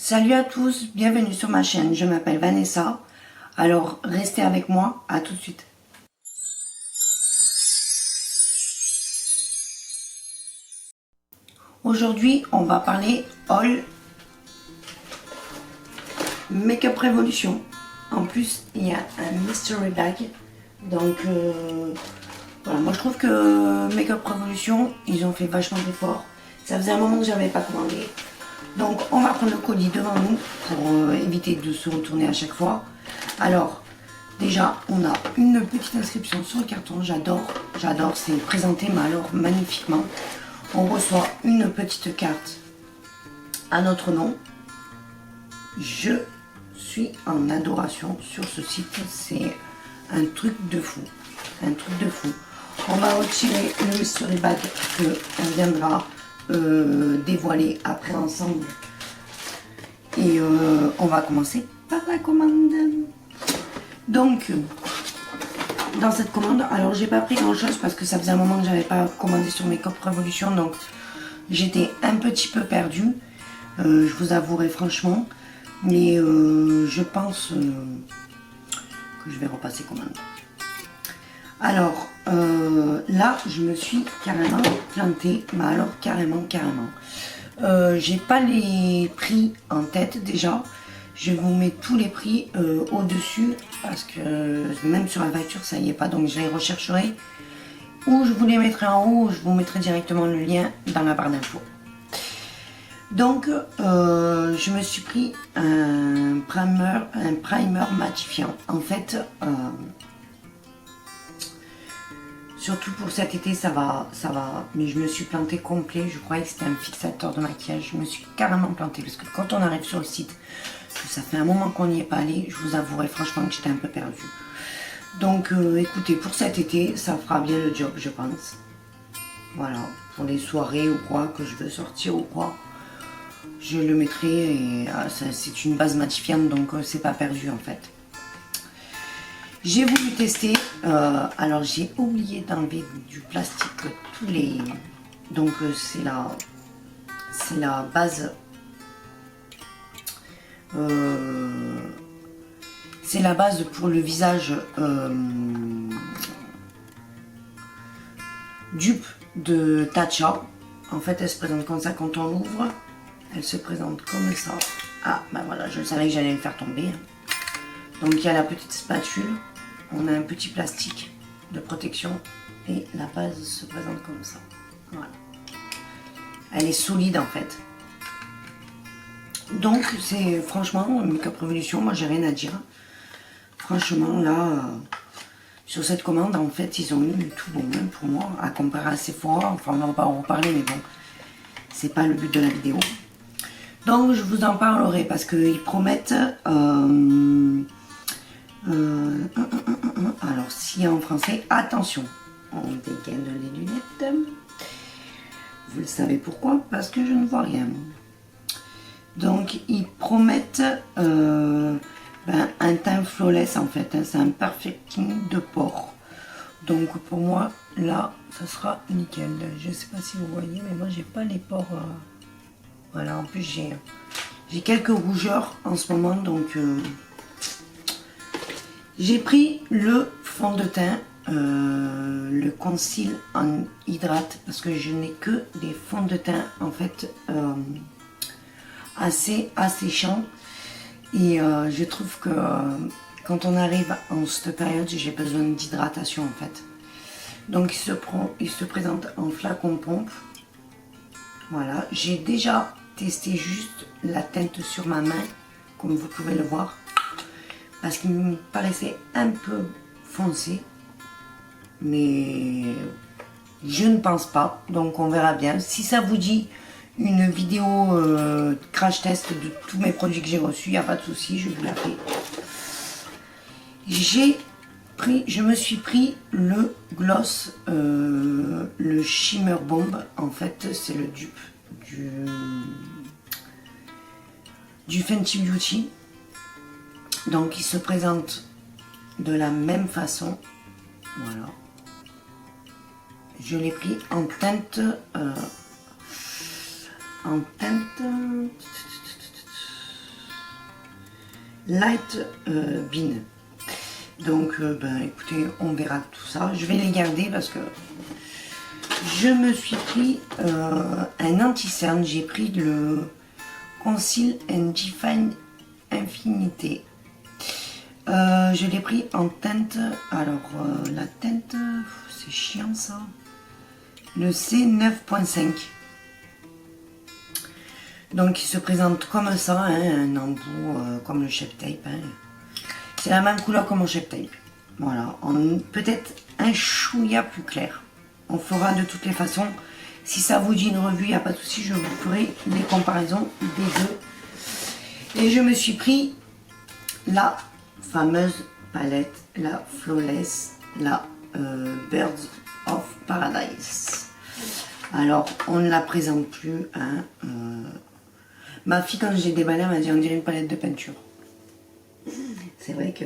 Salut à tous, bienvenue sur ma chaîne, je m'appelle Vanessa. Alors restez avec moi, à tout de suite. Aujourd'hui, on va parler Haul Make-up Revolution. En plus, il y a un mystery bag. Donc voilà, moi je trouve que Make-up Revolution, ils ont fait vachement d'efforts. Ça faisait un moment que j'avais pas commandé. Donc on va prendre le colis devant nous pour éviter de se retourner à chaque fois. Alors déjà on a une petite inscription sur le carton, j'adore, c'est présenté mais alors magnifiquement. On reçoit une petite carte à notre nom. Je suis en adoration sur ce site, c'est un truc de fou, un truc de fou. On va retirer le mystery bag que on viendra dévoiler après ensemble et on va commencer par la commande. Donc dans cette commande, alors j'ai pas pris grand chose parce que ça faisait un moment que j'avais pas commandé sur Make-up Revolution, donc j'étais un petit peu perdue, je vous avouerai franchement, mais je pense que je vais repasser commande. Alors là je me suis carrément plantée, mais alors carrément. J'ai pas les prix en tête déjà, je vous mets tous les prix au dessus parce que même sur la facture ça y est pas, donc je les rechercherai ou je vous les mettrai en haut ou je vous mettrai directement le lien dans la barre d'infos. Donc je me suis pris un primer matifiant en fait. Surtout pour cet été, ça va, mais je me suis plantée complet, je croyais que c'était un fixateur de maquillage, je me suis carrément plantée, parce que quand on arrive sur le site, que ça fait un moment qu'on n'y est pas allé, je vous avouerai franchement que j'étais un peu perdue. Donc écoutez, pour cet été, ça fera bien le job, je pense. Voilà, pour les soirées ou quoi, que je veux sortir ou quoi, je le mettrai, et c'est une base matifiante, donc c'est pas perdu en fait. J'ai voulu tester, alors j'ai oublié d'enlever du plastique tous les... Donc c'est la base... c'est la base pour le visage dupe de Tatcha. En fait elle se présente comme ça quand on l'ouvre. Elle se présente comme ça. Ah ben voilà, je savais que j'allais le faire tomber. Donc il y a la petite spatule. On a un petit plastique de protection et la base se présente comme ça. Voilà. Elle est solide en fait. Donc c'est franchement Make-up Revolution, moi j'ai rien à dire. Franchement là, sur cette commande en fait ils ont eu tout bon même pour moi à comparer à Sephora. Enfin on va pas en reparler mais bon, c'est pas le but de la vidéo. Donc je vous en parlerai parce qu'ils promettent... alors si en français, attention, on dégaine les lunettes. Vous le savez pourquoi? Parce que je ne vois rien. Donc ils promettent un teint flawless en fait, hein, c'est un perfecting de pores. Donc pour moi là ça sera nickel. Je sais pas si vous voyez mais moi j'ai pas les pores. Voilà, en plus j'ai quelques rougeurs en ce moment donc j'ai pris le fond de teint, le conceal en hydrate, parce que je n'ai que des fonds de teint en fait assez asséchants. Et je trouve que quand on arrive en cette période, j'ai besoin d'hydratation en fait. Donc il se présente en flacon pompe. Voilà, j'ai déjà testé juste la teinte sur ma main, comme vous pouvez le voir. Parce qu'il me paraissait un peu foncé, mais je ne pense pas, donc on verra bien. Si ça vous dit une vidéo crash test de tous mes produits que j'ai reçus, il n'y a pas de souci, je vous la fais. Je me suis pris le gloss, le Shimmer Bomb, en fait c'est le dupe du Fenty Beauty. Donc il se présente de la même façon, voilà. Je l'ai pris en teinte, Light Bean. Donc, ben, écoutez, on verra tout ça. Je vais les garder parce que je me suis pris un anti-cerne. J'ai pris le Conceal and Define Infinité. Je l'ai pris en teinte. Alors, la teinte, c'est chiant ça. Le C9.5. Donc, il se présente comme ça, hein, un embout comme le Shape Tape. Hein. C'est la même couleur que mon Shape Tape. Voilà, peut-être un chouïa plus clair. On fera de toutes les façons. Si ça vous dit une revue, il n'y a pas de souci, je vous ferai les comparaisons des deux. Et je me suis pris la fameuse palette, la Flawless, la Birds of Paradise. Alors, on ne la présente plus. Hein, ma fille, quand j'ai déballé, elle m'a dit on dirait une palette de peinture. C'est vrai que...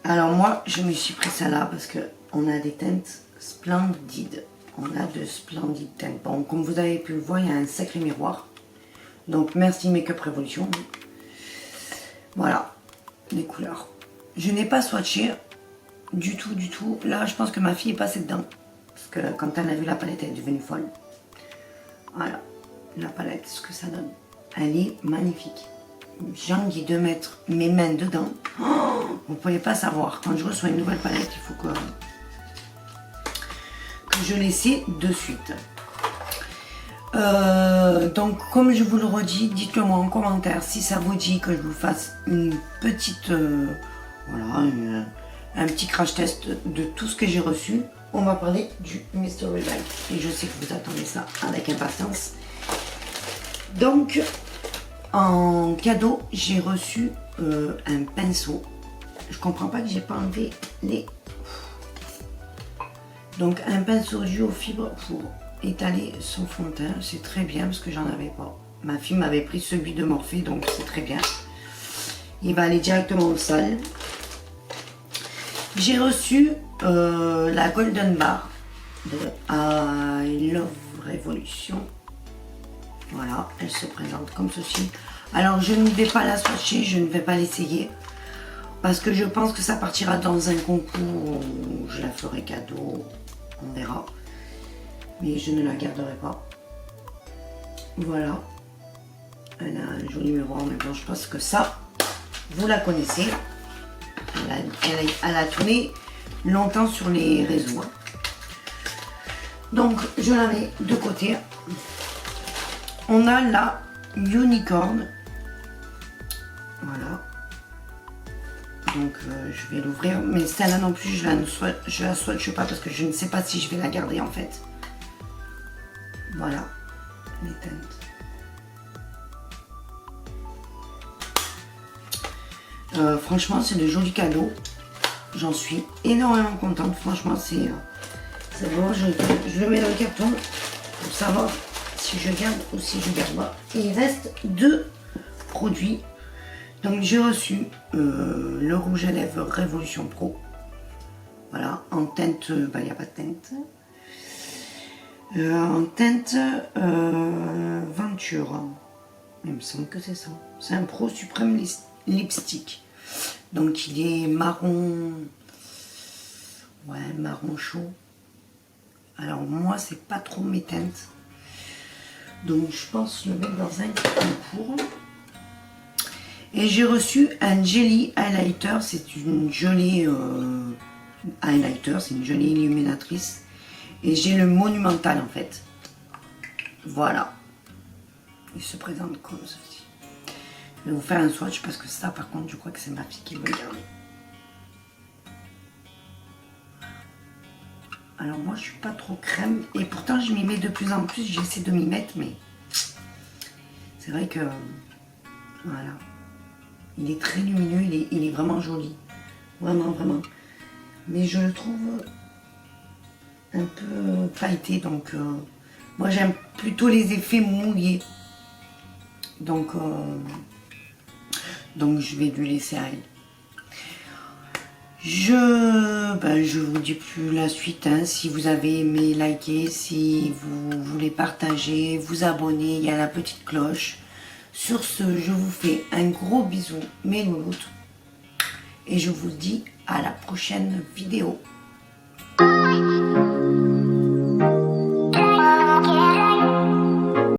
Alors moi, je me suis pris ça là parce que on a des teintes splendides. On a de splendides teintes. Bon, comme vous avez pu le voir, il y a un sacré miroir. Donc, merci Make-up Revolution. Voilà, les couleurs. Je n'ai pas swatché du tout, du tout. Là, je pense que ma fille est passée dedans. Parce que quand elle a vu la palette, elle est devenue folle. Voilà, la palette, ce que ça donne. Elle est magnifique. J'ai envie de mettre mes mains dedans. Oh, vous ne pouvez pas savoir. Quand je reçois une nouvelle palette, il faut que je l'essaie de suite. Donc, comme je vous le redis, dites-le moi en commentaire si ça vous dit que je vous fasse une petite... voilà, un petit crash test de tout ce que j'ai reçu. On va parler du Mystery Bag. Et je sais que vous attendez ça avec impatience. Donc... En cadeau, j'ai reçu un pinceau. Je comprends pas que j'ai pas enlevé les... Donc un pinceau duo fibre pour étaler son fond de teint. C'est très bien parce que j'en avais pas. Ma fille m'avait pris celui de Morphe, donc c'est très bien. Il va aller directement au sale. J'ai reçu la Golden Bar de I Love Revolution. Voilà, elle se présente comme ceci. Alors, je ne vais pas la swatcher, je ne vais pas l'essayer. Parce que je pense que ça partira dans un concours où je la ferai cadeau. On verra. Mais je ne la garderai pas. Voilà. Elle a un joli miroir, mais bon, je pense que ça, vous la connaissez. Elle a tourné longtemps sur les réseaux. Donc, je la mets de côté. On a la Unicorn. Voilà. Donc je vais l'ouvrir. Mais celle-là non plus, je la swatche pas parce que je ne sais pas si je vais la garder en fait. Voilà. Les teintes. Franchement, c'est de jolis cadeaux. J'en suis énormément contente. Franchement, c'est vraiment joli. Je le mets dans le carton pour savoir si je garde ou si je garde pas. Et il reste 2 produits. Donc j'ai reçu le rouge à lèvres Révolution Pro. Voilà, en teinte, bah il n'y a pas de teinte. En teinte Venture. Il me semble que c'est ça. C'est un Pro Supreme Lipstick. Donc il est marron. Ouais, marron chaud. Alors moi c'est pas trop mes teintes. Donc je pense le mettre dans un concours. Et j'ai reçu un Jelly Highlighter. C'est une jolie highlighter, c'est une jolie illuminatrice. Et j'ai le Monumental en fait. Voilà. Il se présente comme ceci. Je vais vous faire un swatch parce que ça par contre je crois que c'est ma fille qui veut le garder. Alors moi je suis pas trop crème et pourtant je m'y mets de plus en plus, j'essaie de m'y mettre mais c'est vrai que voilà, il est très lumineux, il est vraiment joli, vraiment vraiment, mais je le trouve un peu pailleté donc moi j'aime plutôt les effets mouillés donc je vais lui laisser aller. Je vous dis plus la suite, hein. Si vous avez aimé, likez, si vous voulez partager, vous abonner, il y a la petite cloche. Sur ce, je vous fais un gros bisou, mes louloutes. Et je vous dis à la prochaine vidéo.